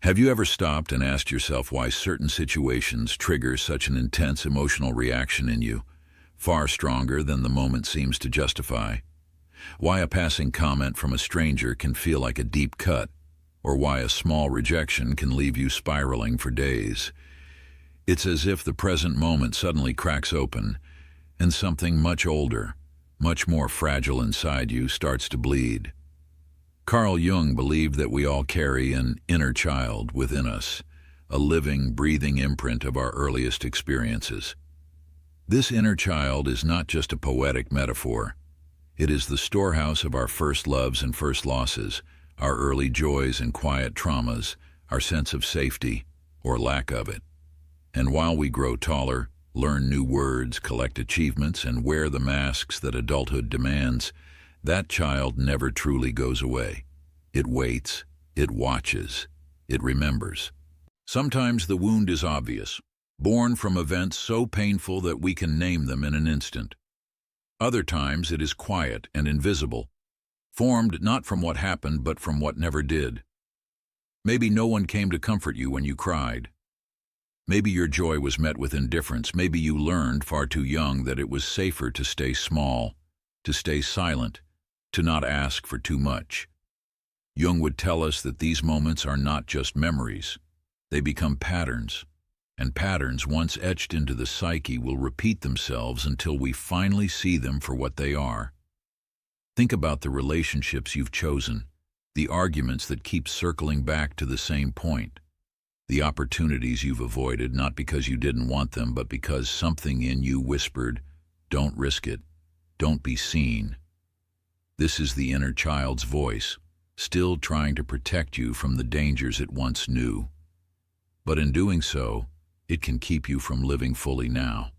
Have you ever stopped and asked yourself why certain situations trigger such an intense emotional reaction in you, far stronger than the moment seems to justify? Why a passing comment from a stranger can feel like a deep cut, or why a small rejection can leave you spiraling for days? It's as if the present moment suddenly cracks open, and something much older, much more fragile inside you starts to bleed. Carl Jung believed that we all carry an inner child within us, a living, breathing imprint of our earliest experiences. This inner child is not just a poetic metaphor. It is the storehouse of our first loves and first losses, our early joys and quiet traumas, our sense of safety, or lack of it. And while we grow taller, learn new words, collect achievements, and wear the masks that adulthood demands, that child never truly goes away. It waits, it watches, it remembers. Sometimes the wound is obvious, born from events so painful that we can name them in an instant. Other times it is quiet and invisible, formed not from what happened but from what never did. Maybe no one came to comfort you when you cried. Maybe your joy was met with indifference. Maybe you learned far too young that it was safer to stay small, to stay silent, to not ask for too much. Jung would tell us that these moments are not just memories. They become patterns, and patterns once etched into the psyche will repeat themselves until we finally see them for what they are. Think about the relationships you've chosen, the arguments that keep circling back to the same point, the opportunities you've avoided not because you didn't want them but because something in you whispered, "Don't risk it, don't be seen." This is the inner child's voice, still trying to protect you from the dangers it once knew. But in doing so, it can keep you from living fully now.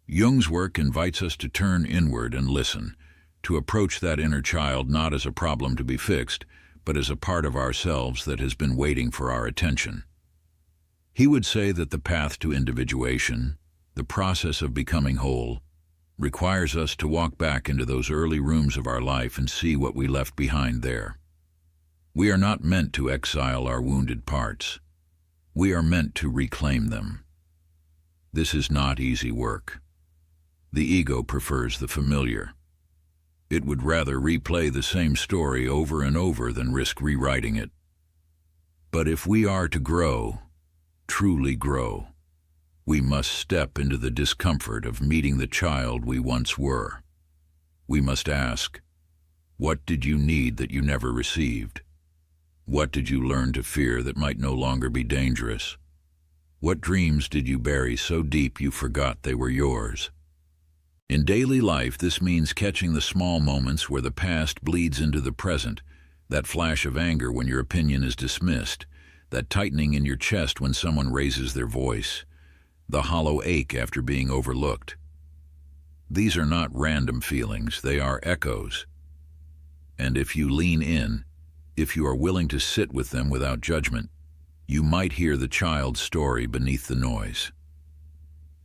Jung's work invites us to turn inward and listen, to approach that inner child not as a problem to be fixed, but as a part of ourselves that has been waiting for our attention. He would say that the path to individuation, the process of becoming whole, requires us to walk back into those early rooms of our life and see what we left behind there. We are not meant to exile our wounded parts. We are meant to reclaim them. This is not easy work. The ego prefers the familiar. It would rather replay the same story over and over than risk rewriting it. But if we are to grow, truly grow, we must step into the discomfort of meeting the child we once were. We must ask, what did you need that you never received? What did you learn to fear that might no longer be dangerous? What dreams did you bury so deep you forgot they were yours? In daily life, this means catching the small moments where the past bleeds into the present, that flash of anger when your opinion is dismissed, that tightening in your chest when someone raises their voice, the hollow ache after being overlooked. These are not random feelings, they are echoes. And if you lean in, if you are willing to sit with them without judgment, you might hear the child's story beneath the noise.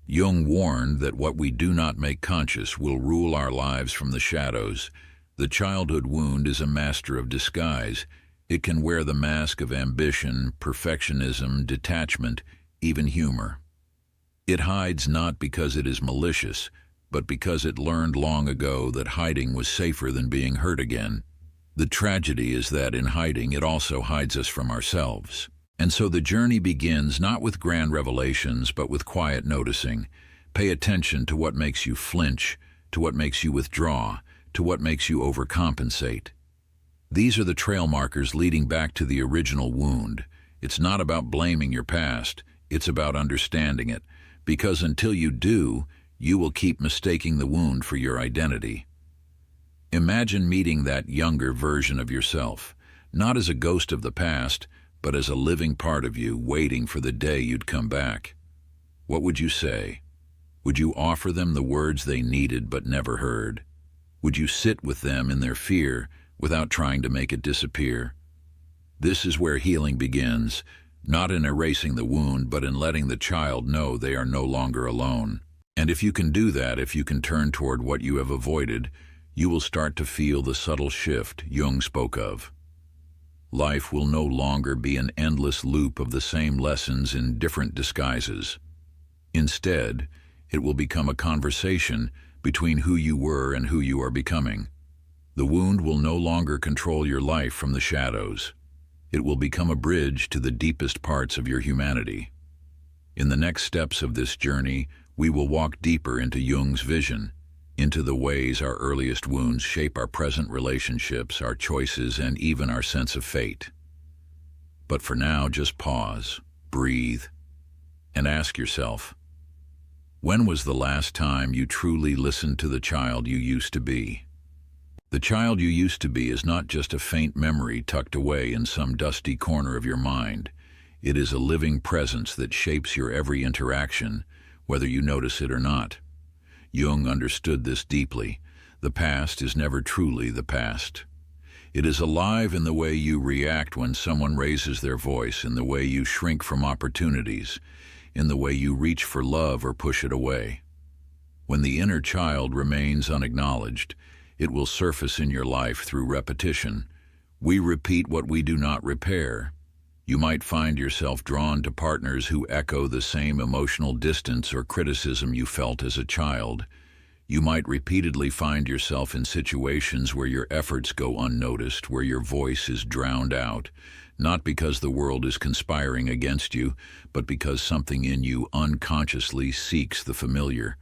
Jung warned that what we do not make conscious will rule our lives from the shadows. The childhood wound is a master of disguise. It can wear the mask of ambition, perfectionism, detachment, even humor. It hides not because it is malicious, but because it learned long ago that hiding was safer than being hurt again. The tragedy is that in hiding, it also hides us from ourselves. And so the journey begins not with grand revelations, but with quiet noticing. Pay attention to what makes you flinch, to what makes you withdraw, to what makes you overcompensate. These are the trail markers leading back to the original wound. It's not about blaming your past, it's about understanding it, because until you do, you will keep mistaking the wound for your identity. Imagine meeting that younger version of yourself, not as a ghost of the past, but as a living part of you waiting for the day you'd come back. What would you say? Would you offer them the words they needed but never heard? Would you sit with them in their fear without trying to make it disappear? This is where healing begins, not in erasing the wound, but in letting the child know they are no longer alone. And if you can do that, if you can turn toward what you have avoided, you will start to feel the subtle shift Jung spoke of. Life will no longer be an endless loop of the same lessons in different disguises. Instead, it will become a conversation between who you were and who you are becoming. The wound will no longer control your life from the shadows. It will become a bridge to the deepest parts of your humanity. In the next steps of this journey, we will walk deeper into Jung's vision, into the ways our earliest wounds shape our present relationships, our choices, and even our sense of fate. But for now, just pause, breathe, and ask yourself, when was the last time you truly listened to the child you used to be? The child you used to be is not just a faint memory tucked away in some dusty corner of your mind. It is a living presence that shapes your every interaction, whether you notice it or not. Jung understood this deeply. The past is never truly the past. It is alive in the way you react when someone raises their voice, in the way you shrink from opportunities, in the way you reach for love or push it away. When the inner child remains unacknowledged, it will surface in your life through repetition. We repeat what we do not repair. You might find yourself drawn to partners who echo the same emotional distance or criticism you felt as a child. You might repeatedly find yourself in situations where your efforts go unnoticed, where your voice is drowned out, not because the world is conspiring against you, but because something in you unconsciously seeks the familiar.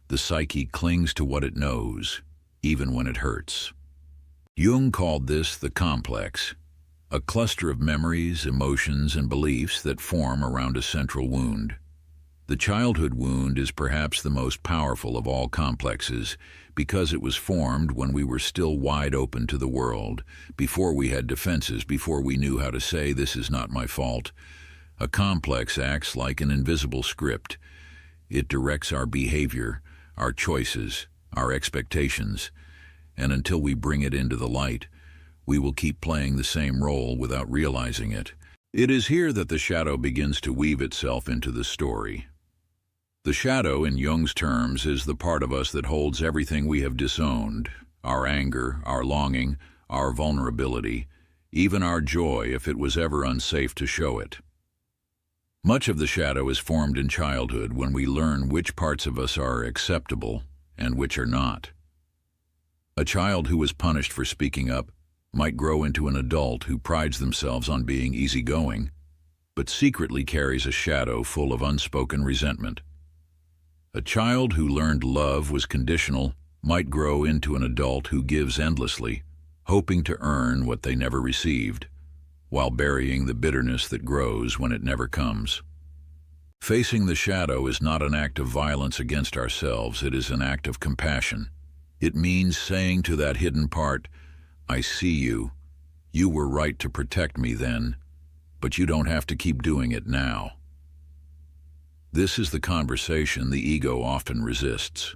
The psyche clings to what it knows, even when it hurts. Jung called this the complex, a cluster of memories, emotions, and beliefs that form around a central wound. The childhood wound is perhaps the most powerful of all complexes because it was formed when we were still wide open to the world, before we had defenses, before we knew how to say, "This is not my fault." A complex acts like an invisible script. It directs our behavior, our choices, our expectations, and until we bring it into the light, we will keep playing the same role without realizing it. It is here that the shadow begins to weave itself into the story. The shadow, in Jung's terms, is the part of us that holds everything we have disowned, our anger, our longing, our vulnerability, even our joy if it was ever unsafe to show it. Much of the shadow is formed in childhood when we learn which parts of us are acceptable and which are not. A child who was punished for speaking up might grow into an adult who prides themselves on being easygoing, but secretly carries a shadow full of unspoken resentment. A child who learned love was conditional might grow into an adult who gives endlessly, hoping to earn what they never received, while burying the bitterness that grows when it never comes. Facing the shadow is not an act of violence against ourselves, it is an act of compassion. It means saying to that hidden part, "I see you. You were right to protect me then, but you don't have to keep doing it now." This is the conversation the ego often resists.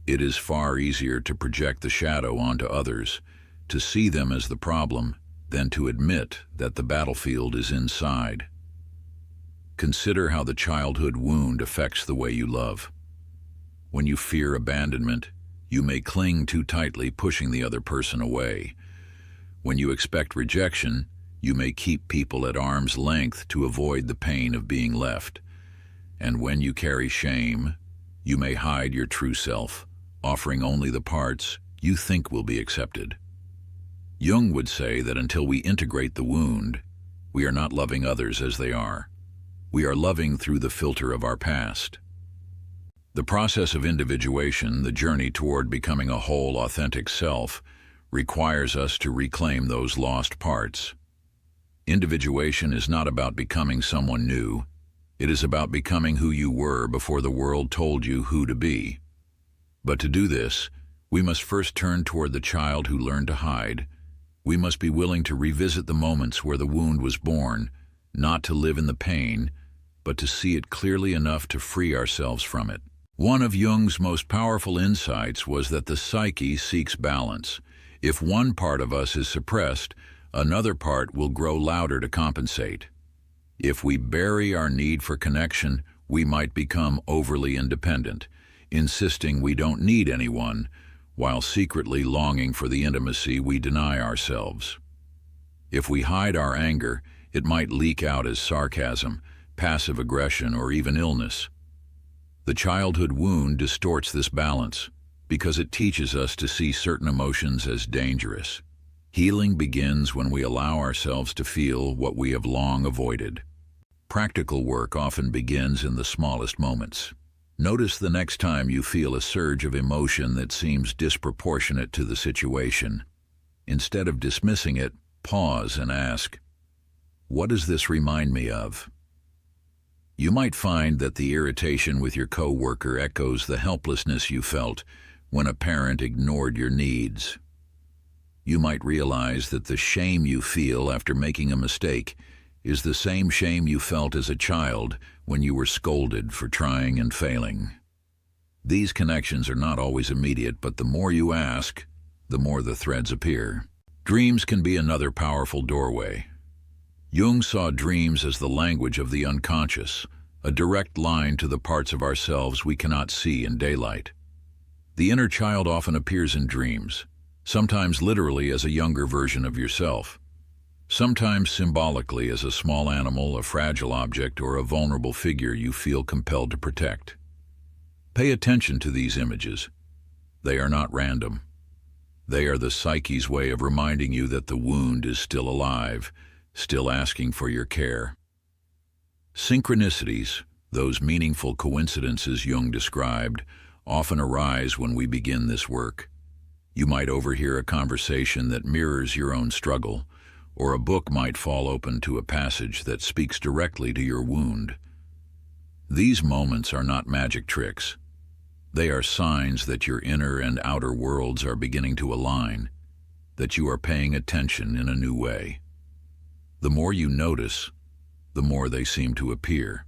It is far easier to project the shadow onto others, to see them as the problem, than to admit that the battlefield is inside. Consider how the childhood wound affects the way you love. When you fear abandonment, you may cling too tightly, pushing the other person away. When you expect rejection, you may keep people at arm's length to avoid the pain of being left. And when you carry shame, you may hide your true self, offering only the parts you think will be accepted. Jung would say that until we integrate the wound, we are not loving others as they are. We are loving through the filter of our past. The process of individuation, the journey toward becoming a whole, authentic self, requires us to reclaim those lost parts. Individuation is not about becoming someone new. It is about becoming who you were before the world told you who to be. But to do this, we must first turn toward the child who learned to hide. We must be willing to revisit the moments where the wound was born, not to live in the pain, but to see it clearly enough to free ourselves from it. One of Jung's most powerful insights was that the psyche seeks balance. If one part of us is suppressed, another part will grow louder to compensate. If we bury our need for connection, we might become overly independent, insisting we don't need anyone, while secretly longing for the intimacy we deny ourselves. If we hide our anger, it might leak out as sarcasm, passive aggression, or even illness. The childhood wound distorts this balance because it teaches us to see certain emotions as dangerous. Healing begins when we allow ourselves to feel what we have long avoided. Practical work often begins in the smallest moments. Notice the next time you feel a surge of emotion that seems disproportionate to the situation. Instead of dismissing it, pause and ask, "What does this remind me of?" You might find that the irritation with your coworker echoes the helplessness you felt when a parent ignored your needs. You might realize that the shame you feel after making a mistake is the same shame you felt as a child when you were scolded for trying and failing. These connections are not always immediate, but the more you ask, the more the threads appear. Dreams can be another powerful doorway. Jung saw dreams as the language of the unconscious, a direct line to the parts of ourselves we cannot see in daylight. The inner child often appears in dreams, sometimes literally as a younger version of yourself, sometimes symbolically as a small animal, a fragile object, or a vulnerable figure you feel compelled to protect. Pay attention to these images. They are not random. They are the psyche's way of reminding you that the wound is still alive, still asking for your care. Synchronicities, those meaningful coincidences Jung described, often arise when we begin this work. You might overhear a conversation that mirrors your own struggle, or a book might fall open to a passage that speaks directly to your wound. These moments are not magic tricks. They are signs that your inner and outer worlds are beginning to align, that you are paying attention in a new way. The more you notice, the more they seem to appear.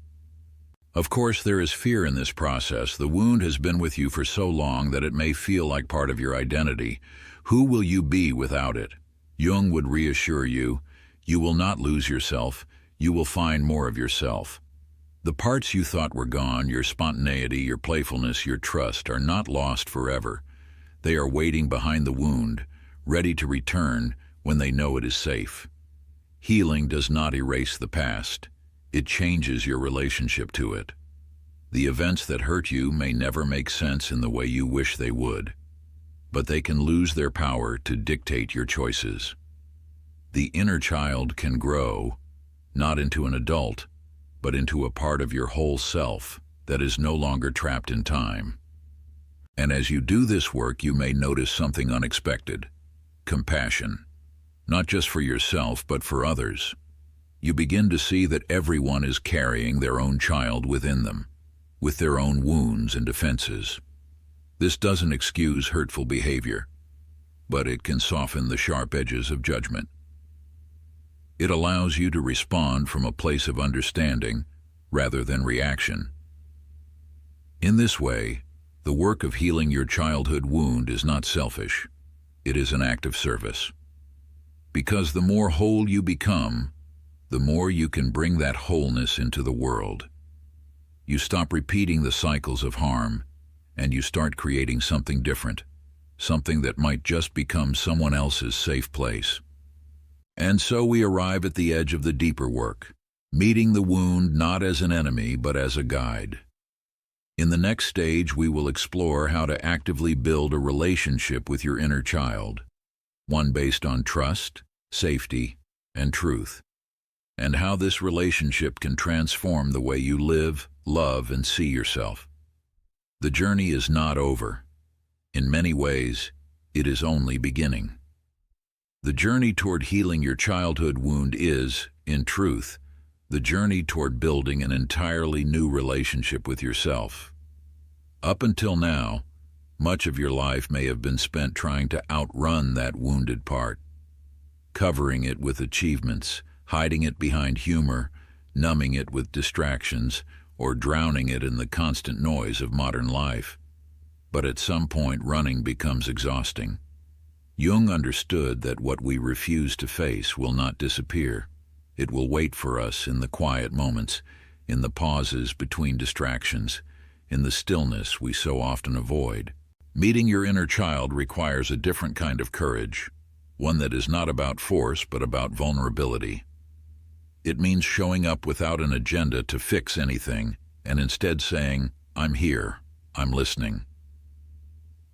Of course, there is fear in this process. The wound has been with you for so long that it may feel like part of your identity. Who will you be without it? Jung would reassure you, you will not lose yourself, you will find more of yourself. The parts you thought were gone, your spontaneity, your playfulness, your trust, are not lost forever. They are waiting behind the wound, ready to return when they know it is safe. Healing does not erase the past. It changes your relationship to it. The events that hurt you may never make sense in the way you wish they would, but they can lose their power to dictate your choices. The inner child can grow, not into an adult, but into a part of your whole self that is no longer trapped in time. And as you do this work, you may notice something unexpected: compassion, not just for yourself, but for others. You begin to see that everyone is carrying their own child within them, with their own wounds and defenses. This doesn't excuse hurtful behavior, but it can soften the sharp edges of judgment. It allows you to respond from a place of understanding rather than reaction. In this way, the work of healing your childhood wound is not selfish. It is an act of service. Because the more whole you become, the more you can bring that wholeness into the world. You stop repeating the cycles of harm, and you start creating something different, something that might just become someone else's safe place. And so we arrive at the edge of the deeper work, meeting the wound not as an enemy but as a guide. In the next stage, we will explore how to actively build a relationship with your inner child, one based on trust, safety, and truth, and how this relationship can transform the way you live, love, and see yourself. The journey is not over. In many ways, it is only beginning. The journey toward healing your childhood wound is, in truth, the journey toward building an entirely new relationship with yourself. Up until now, much of your life may have been spent trying to outrun that wounded part, covering it with achievements, hiding it behind humor, numbing it with distractions, or drowning it in the constant noise of modern life. But at some point, running becomes exhausting. Jung understood that what we refuse to face will not disappear. It will wait for us in the quiet moments, in the pauses between distractions, in the stillness we so often avoid. Meeting your inner child requires a different kind of courage. one that is not about force but about vulnerability. It means showing up without an agenda to fix anything, and instead saying, "I'm here, I'm listening."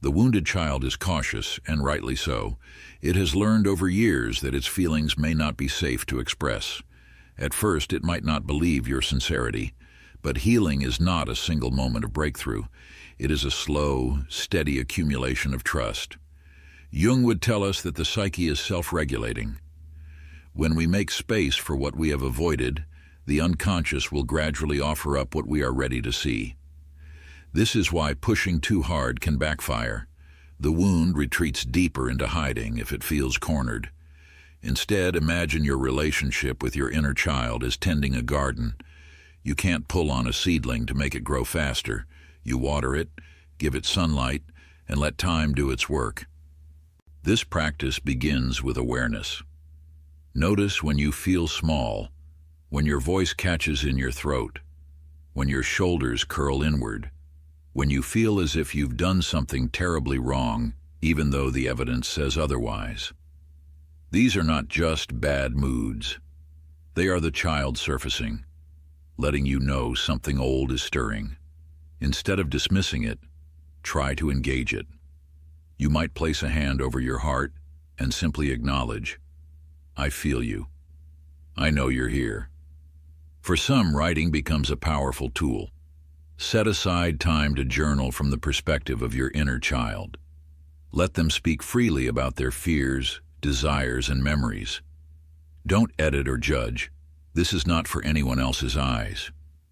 The wounded child is cautious, and rightly so. It has learned over years that its feelings may not be safe to express. At first, it might not believe your sincerity, but healing is not a single moment of breakthrough. It is a slow, steady accumulation of trust. Jung would tell us that the psyche is self-regulating. When we make space for what we have avoided, the unconscious will gradually offer up what we are ready to see. This is why pushing too hard can backfire. The wound retreats deeper into hiding if it feels cornered. Instead, imagine your relationship with your inner child as tending a garden. You can't pull on a seedling to make it grow faster. You water it, give it sunlight, and let time do its work. This practice begins with awareness. Notice when you feel small, when your voice catches in your throat, when your shoulders curl inward, when you feel as if you've done something terribly wrong, even though the evidence says otherwise. These are not just bad moods. They are the child surfacing, letting you know something old is stirring. Instead of dismissing it, try to engage it. You might place a hand over your heart and simply acknowledge, "I feel you. I know you're here." For some, writing becomes a powerful tool. Set aside time to journal from the perspective of your inner child. Let them speak freely about their fears, desires, and memories. Don't edit or judge. This is not for anyone else's eyes.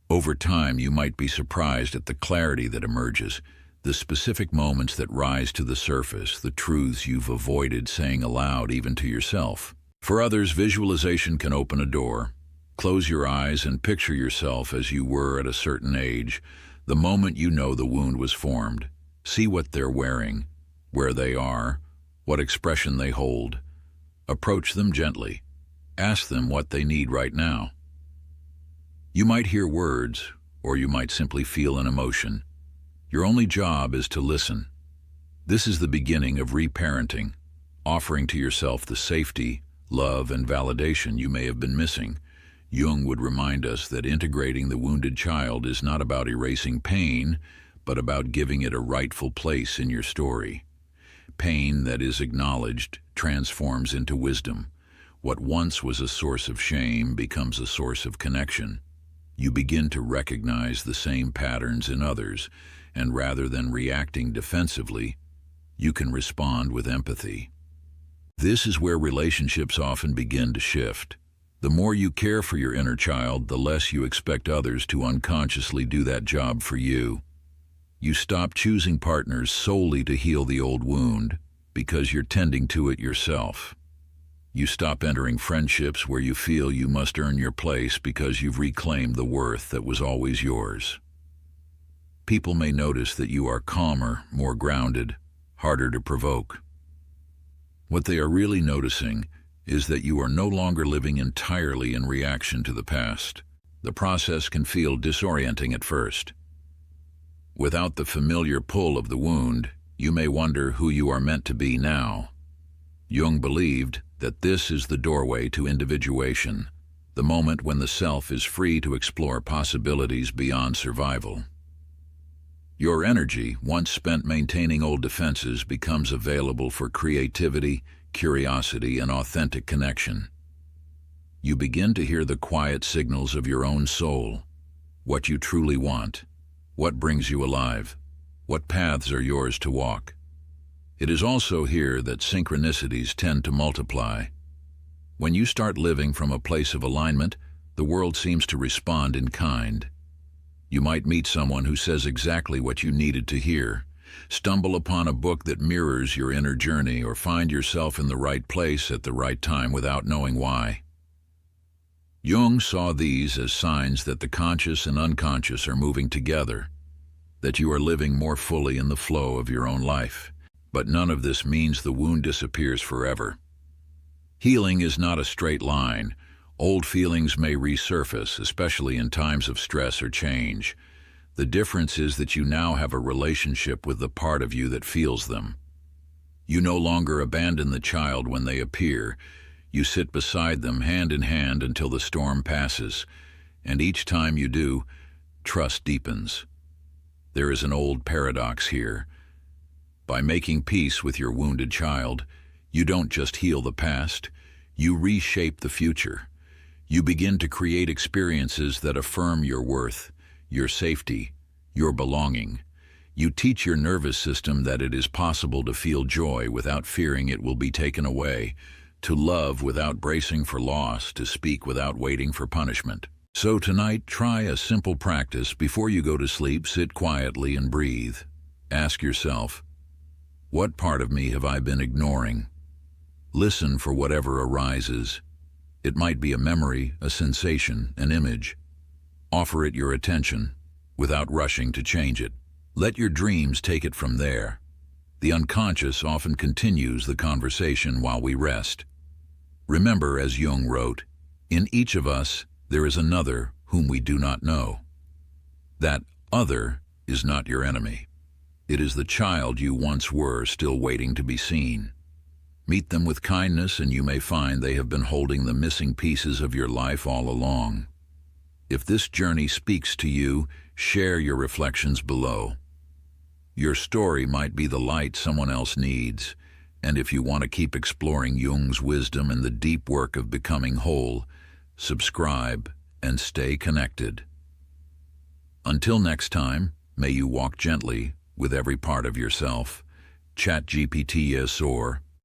Over time, you might be surprised at the clarity that emerges, the specific moments that rise to the surface, the truths you've avoided saying aloud even to yourself. For others, visualization can open a door. Close your eyes and picture yourself as you were at a certain age, the moment you know the wound was formed. See what they're wearing, where they are, what expression they hold. Approach them gently. Ask them what they need right now. You might hear words, or you might simply feel an emotion. Your only job is to listen. This is the beginning of reparenting, offering to yourself the safety, love, and validation you may have been missing. Jung would remind us that integrating the wounded child is not about erasing pain, but about giving it a rightful place in your story. Pain that is acknowledged transforms into wisdom. What once was a source of shame becomes a source of connection. You begin to recognize the same patterns in others, and rather than reacting defensively, you can respond with empathy. This is where relationships often begin to shift. The more you care for your inner child, the less you expect others to unconsciously do that job for you. You stop choosing partners solely to heal the old wound because you're tending to it yourself. You stop entering friendships where you feel you must earn your place because you've reclaimed the worth that was always yours. People may notice that you are calmer, more grounded, harder to provoke. What they are really noticing is that you are no longer living entirely in reaction to the past. The process can feel disorienting at first. Without the familiar pull of the wound, you may wonder who you are meant to be now. Jung believed that this is the doorway to individuation, the moment when the self is free to explore possibilities beyond survival. Your energy, once spent maintaining old defenses, becomes available for creativity, curiosity, and authentic connection. You begin to hear the quiet signals of your own soul, what you truly want, what brings you alive, what paths are yours to walk. It is also here that synchronicities tend to multiply. When you start living from a place of alignment, the world seems to respond in kind. You might meet someone who says exactly what you needed to hear, stumble upon a book that mirrors your inner journey, or find yourself in the right place at the right time without knowing why. Jung saw these as signs that the conscious and unconscious are moving together, that you are living more fully in the flow of your own life. But none of this means the wound disappears forever. Healing is not a straight line. Old feelings may resurface, especially in times of stress or change. The difference is that you now have a relationship with the part of you that feels them. You no longer abandon the child when they appear. You sit beside them hand in hand until the storm passes, and each time you do, trust deepens. There is an old paradox here. By making peace with your wounded child, you don't just heal the past, you reshape the future. You begin to create experiences that affirm your worth, your safety, your belonging. You teach your nervous system that it is possible to feel joy without fearing it will be taken away, to love without bracing for loss, to speak without waiting for punishment. So tonight, try a simple practice. Before you go to sleep, sit quietly and breathe. Ask yourself, what part of me have I been ignoring? Listen for whatever arises. It might be a memory, a sensation, an image. Offer it your attention, without rushing to change it. Let your dreams take it from there. The unconscious often continues the conversation while we rest. Remember, as Jung wrote, in each of us there is another whom we do not know. That other is not your enemy. It is the child you once were, still waiting to be seen. Meet them with kindness, and you may find they have been holding the missing pieces of your life all along. If this journey speaks to you, share your reflections below. Your story might be the light someone else needs, and if you want to keep exploring Jung's wisdom and the deep work of becoming whole, subscribe and stay connected. Until next time, may you walk gently with every part of yourself. ChatGPT or